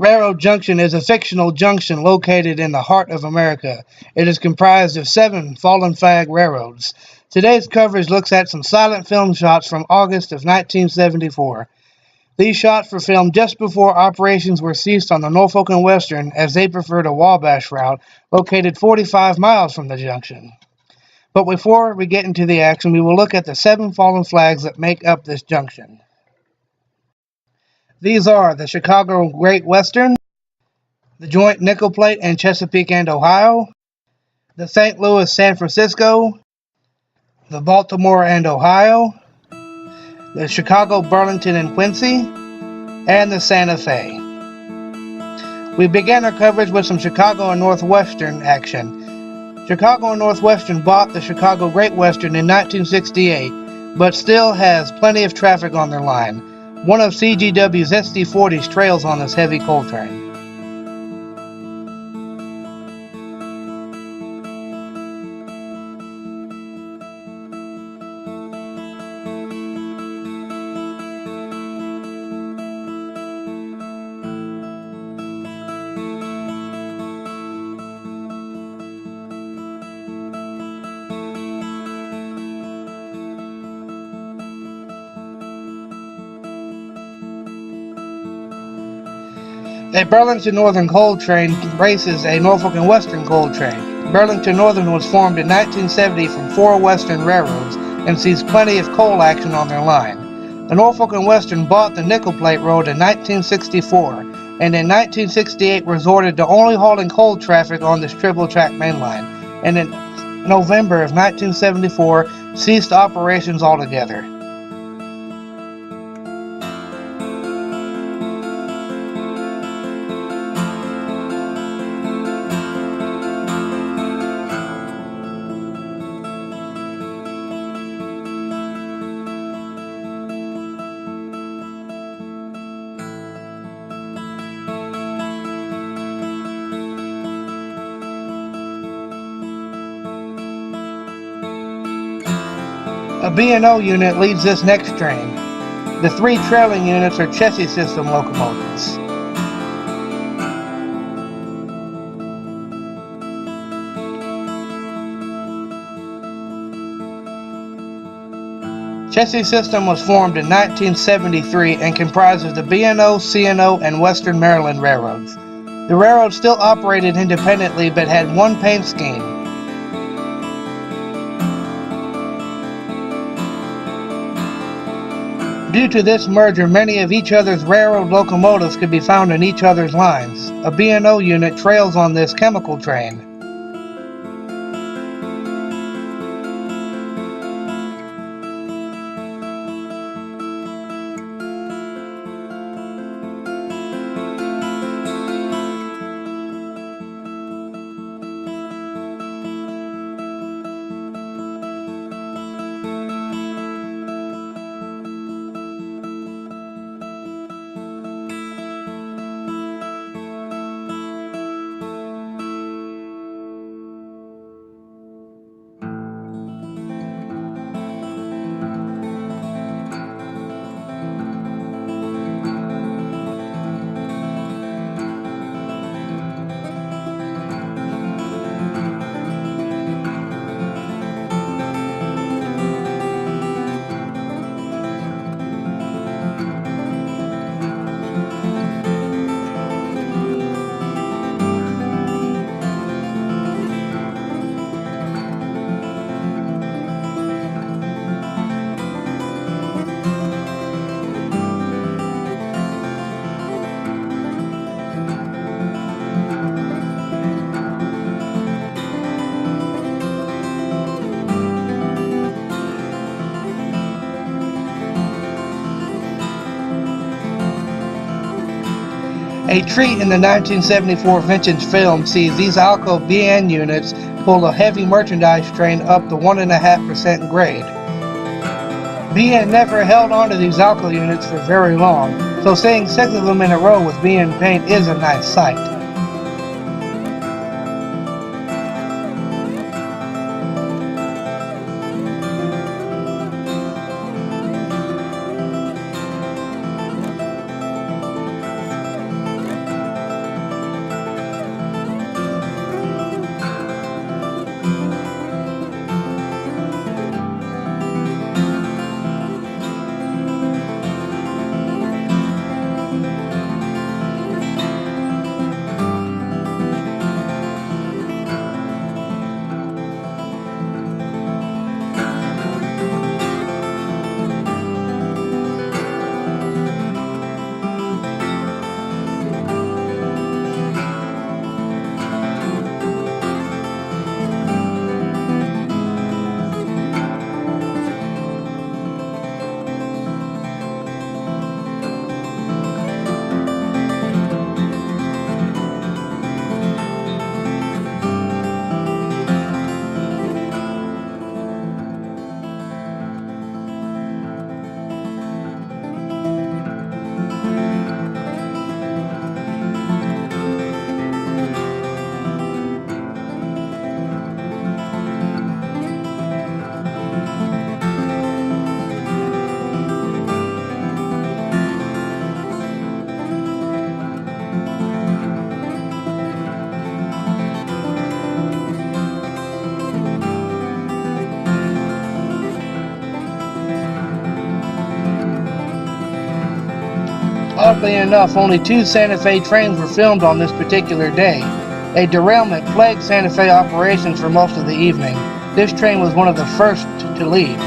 Railroad Junction is a fictional junction located in the heart of America. It is comprised of 7 fallen flag railroads. Today's coverage looks at some silent film shots from August of 1974. These shots were filmed just before operations were ceased on the Norfolk and Western, as they preferred a Wabash route located 45 miles from the junction. But before we get into the action, we will look at the 7 fallen flags that make up this junction. These are the Chicago Great Western, the Joint Nickel Plate in Chesapeake and Ohio, the St. Louis San Francisco, the Baltimore and Ohio, the Chicago Burlington and Quincy, and the Santa Fe. We began our coverage with some Chicago and Northwestern action. Chicago and Northwestern bought the Chicago Great Western in 1968, but still has plenty of traffic on their line. One of CGW's SD40s trails on this heavy coal train. A Burlington Northern coal train races a Norfolk and Western coal train. Burlington Northern was formed in 1970 from 4 Western railroads and sees plenty of coal action on their line. The Norfolk and Western bought the Nickel Plate Road in 1964 and in 1968 resorted to only hauling coal traffic on this triple track mainline, and in November of 1974 ceased operations altogether. A B&O unit leads this next train. The 3 trailing units are chassis system locomotives. Chassis system was formed in 1973 and comprises the B&O, C&O, and Western Maryland railroads. The railroad still operated independently but had one paint scheme. Due to this merger, many of each other's railroad locomotives could be found in each other's lines. A B&O unit trails on this chemical train. A treat in the 1974 vintage film sees these Alco BN units pull a heavy merchandise train up the 1.5% grade. BN never held on to these Alco units for very long, so seeing 6 of them in a row with BN paint is a nice sight. Oddly enough, only 2 Santa Fe trains were filmed on this particular day. A derailment plagued Santa Fe operations for most of the evening. This train was one of the first to leave.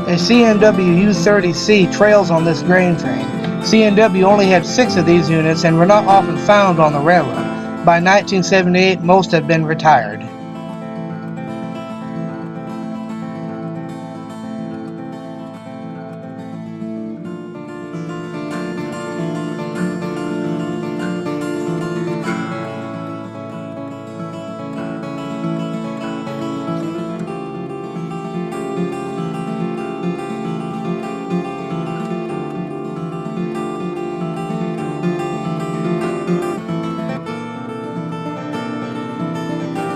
A CNW U-30C trails on this grain train. CNW only had 6 of these units and were not often found on the railroad. By 1978, most had been retired.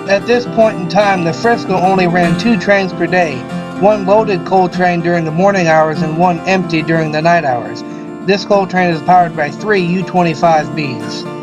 At this point in time, the Frisco only ran 2 trains per day, one loaded coal train during the morning hours and one empty during the night hours. This coal train is powered by 3 U-25Bs.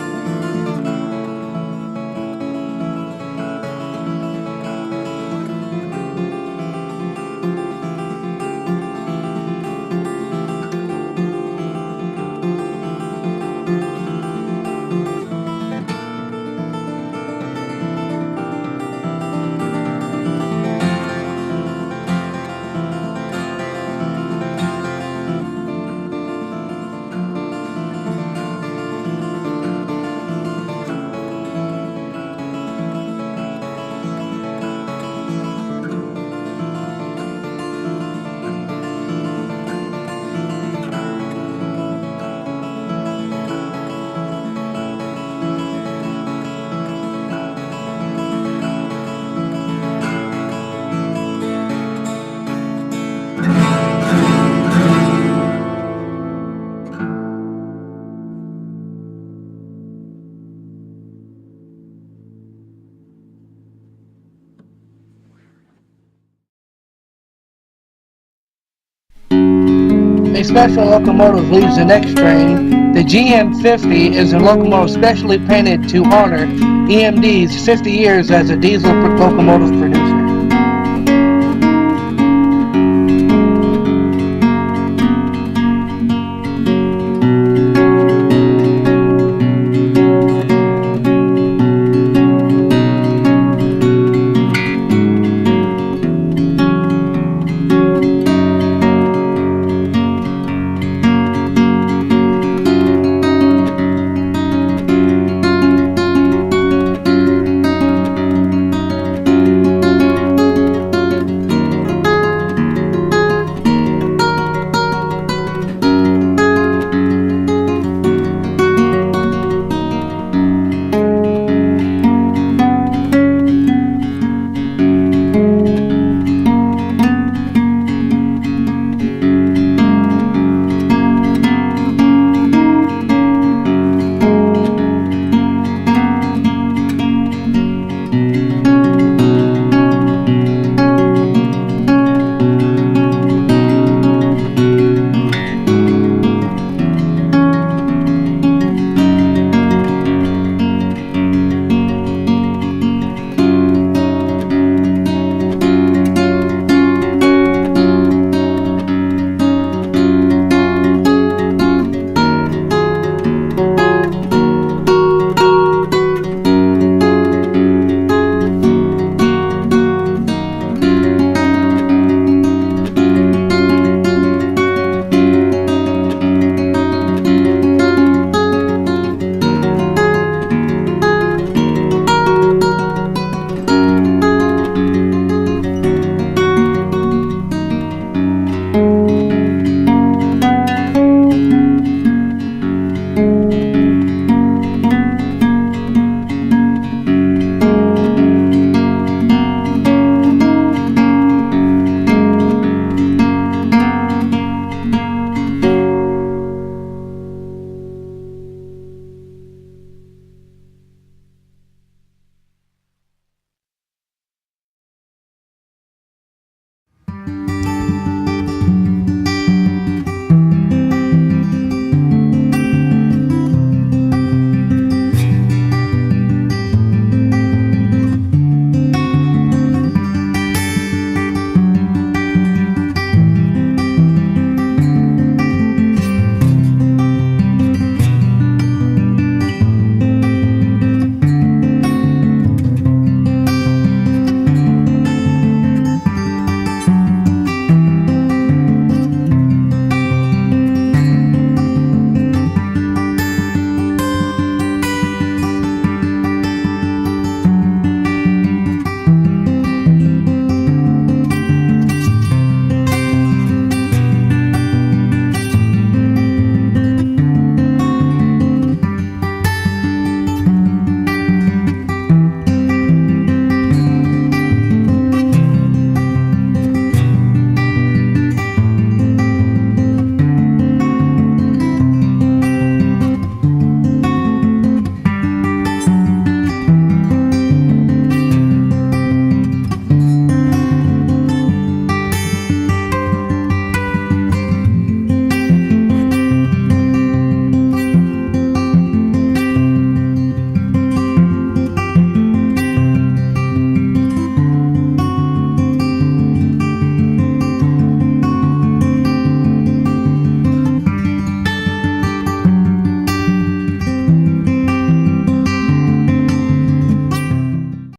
A special locomotive leaves the next train. The GM50 is a locomotive specially painted to honor EMD's 50 years as a diesel locomotive producer.